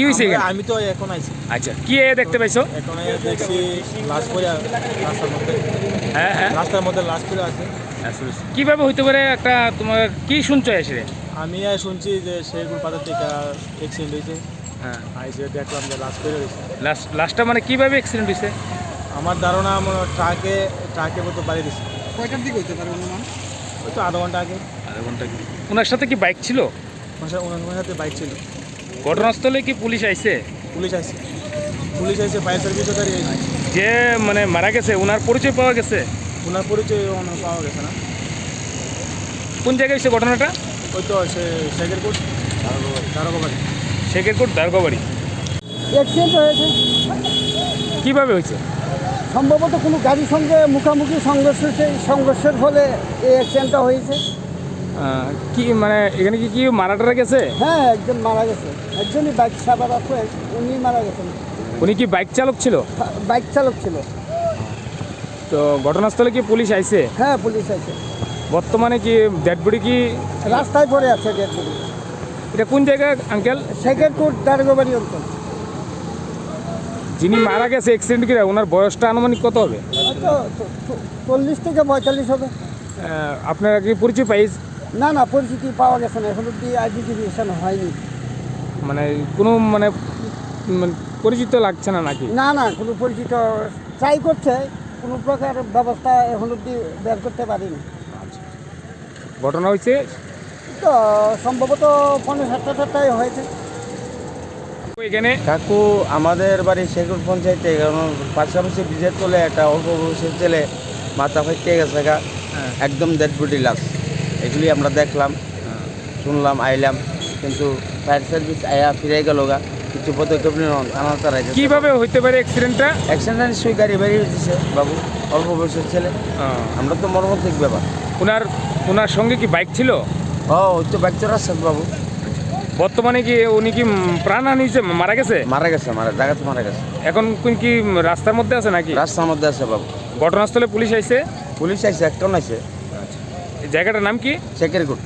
হয়েছে এখানে? আমি তো এখন আইছি। আচ্ছা, কি দেখতে পাইছো? এখন দেখছি লাশ পড়ে রাস্তার মধ্যে। হ্যাঁ হ্যাঁ, রাস্তার মধ্যে লাশ পড়ে আছে। কিভাবে হইতে পারে? একটা তোমার কি শুনছো এসে? আমি শুনছি যে শেরপুর পাতার থেকে অ্যাক্সিডেন্ট হয়েছে। হ্যাঁ, আইসে দেখলাম যে লাশ পড়ে রয়েছে। লাস্টটা মানে কিভাবে অ্যাক্সিডেন্ট হয়েছে? আমার ধারণা ট্রাকে মতো বাড়ি দিচ্ছে। কয়টার দিকে হইতে পারে অনুমান? ওই তো আধা ঘন্টা আগে। আধা ঘন্টা কি? ওনার সাথে কি বাইক ছিল? ওনার সাথে বাইক ছিল। ঘটনাস্থলে কি পুলিশ আইছে? পুলিশ আইছে, ফায়ার সার্ভিসও দাঁড়িয়ে আছে। যে মানে মারা গেছে ওনার পরিচয় পাওয়া গেছে? ওনার পরিচয় পাওয়া গেছে না। কোন জায়গায় হয়েছে ঘটনাটা? ওই তো শেখেরপুর দারোগাবাড়ি। শেখেরপুর দারুগাবাড়ি। অ্যাক্সিডেন্ট হয়েছে, কিভাবে হয়েছে? সম্ভবত কোনো গাড়ির সঙ্গে মুখোমুখি সংঘর্ষ হয়েছে, সংঘর্ষের ফলে এই অ্যাক্সিডেন্টটা হয়েছে। কি মানে এখানে কি মারা টারা গেছে? হ্যাঁ, একজন মারা গেছে, একজনই বাইক সাবার আছে, উনি মারা গেছেন। উনি কি বাইক চালক ছিল? বাইক চালক ছিল। তো ঘটনাস্থলে কি পুলিশ আইছে? হ্যাঁ, পুলিশ আছে। বর্তমানে কি ডেড বডি কি রাস্তায় পড়ে আছে ডেড বডি। এটা কোন জায়গা আঙ্কেল? শেখেরপুর দারুগাবাড়ি অঞ্চল। যিনি মারা গেছে অ্যাক্সিডেন্ট করে ওনার বয়সটা আনুমানিক কত হবে? হয়তো 40 থেকে 45 হবে। আপনারা কি পরিচয় পাইস? না, পরিচিতি পাওয়া গেছে না, এখন অব্দি আইডেন্টিফিকেশন হয়নি। মানে কোনো মানে পরিচিত লাগছে না নাকি? না, কোনো পরিচিত ট্রাই করছে, কোনো প্রকার ব্যবস্থা এখন অব্দি বের করতে পারিনি। ঘটনা হয়েছে তো সম্ভবত 5:30 হয়েছে। এখানে কাকু আমাদের বাড়ি শেখর পঞ্চায়েতে, কারণ পাশাপাশি ব্রিজের তলে একটা অল্প বয়সের ছেলে মাথা ফাইটে গেছে গা, একদম ডেড বডি লাশ। এগুলি আমরা দেখলাম, শুনলাম, আইলাম, কিন্তু ফায়ার সার্ভিস আয়া ফিরে গেল গা, কিছু পদক্ষেপ নিল থানা তারা। কিভাবে হইতে পারে অ্যাক্সিডেন্টটা? অ্যাক্সিডেন্ট নিশ্চয়ই গাড়ি বেরিয়ে দিচ্ছে বাবু, অল্প বয়সের ছেলে। আমরা তো মর্মান্তিক ব্যাপার। ওনার সঙ্গে কি বাইক ছিল? ওই তো বাইক চড়াচ্ছে বাবু। বর্তমানে কি উনি কি প্রাণহানি হয়েছে, মারা গেছে? জায়গাতে মারা গেছে। এখন কোন কি রাস্তার মধ্যে আছে নাকি? রাস্তার মধ্যে আছে বাবু। ঘটনাস্থলে পুলিশ আইছে? পুলিশ আইছে, একটা আইছে। এই জায়গাটার নাম কি? শেখেরপুর।